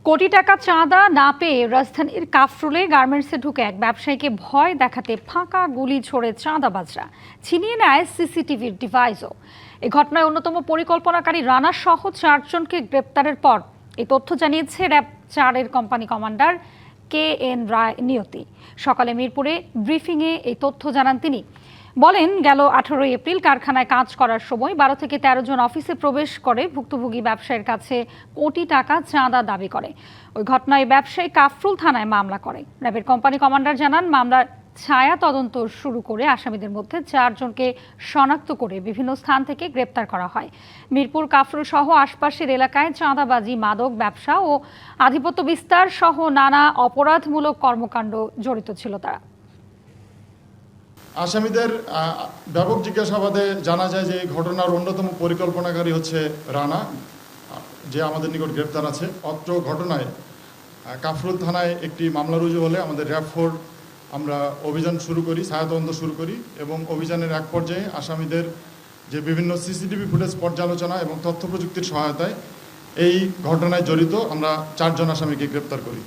কোটি টাকা চাঁদা না পেয়ে রাজধানীর কাফরুলে গার্মেন্টসে ঢুকে এক ব্যবসায়ীকে ভয় দেখাতে ফাঁকা গুলি ছোড়ে চাঁদাবাজরা, ছিনিয়ে নেয় সিসিটিভির ডিভাইসও। এই ঘটনায় অন্যতম পরিকল্পনাকারী রানা সহ 4 জনকে গ্রেপ্তারের পর এই তথ্য জানিয়েছে র্যাব 4-এর কোম্পানি কমান্ডার KN রায় নিয়তি। সকালে মিরপুরে ব্রিফিংয়ে এই তথ্য জানান তিনি। বলেন, গেল 18 এপ্রিল কারখানায় কাজ করার সময় 12 থেকে 13 জন অফিসে প্রবেশ করে ভুক্তভোগী ব্যবসায়ীর কাছে কোটি টাকা চাঁদা দাবি করে। ওই ঘটনায় ব্যবসায়ী কাফরুল থানায় মামলা করে। র্যাবের কোম্পানি কমান্ডার জানান, মামলার ছায়া তদন্ত শুরু করে আসামিদের মধ্যে 4 জনকে শনাক্ত করে বিভিন্ন স্থান থেকে গ্রেপ্তার করা হয়। মিরপুর, কাফরুল সহ আশপাশের এলাকায় চাঁদাবাজি, মাদক ব্যবসা ও আধিপত্য বিস্তার সহ নানা অপরাধমূলক কর্মকাণ্ড জড়িত ছিল তারা। আসামিদের ব্যাপক জিজ্ঞাসাবাদে জানা যায় যে এই ঘটনার অন্যতম পরিকল্পনাকারী হচ্ছে রানা, যে আমাদের নিকট গ্রেপ্তার আছে। অত্র ঘটনায় কাফরুল থানায় একটি মামলা রুজু হলে আমাদের র্যাব 4 আমরা অভিযান শুরু করি, ছায়া তদন্ত শুরু করি এবং অভিযানের এক পর্যায়ে আসামিদের যে বিভিন্ন সিসিটিভি ফুটেজ পর্যালোচনা এবং তথ্য প্রযুক্তির সহায়তায় এই ঘটনায় জড়িত আমরা 4 জন আসামিকে গ্রেপ্তার করি।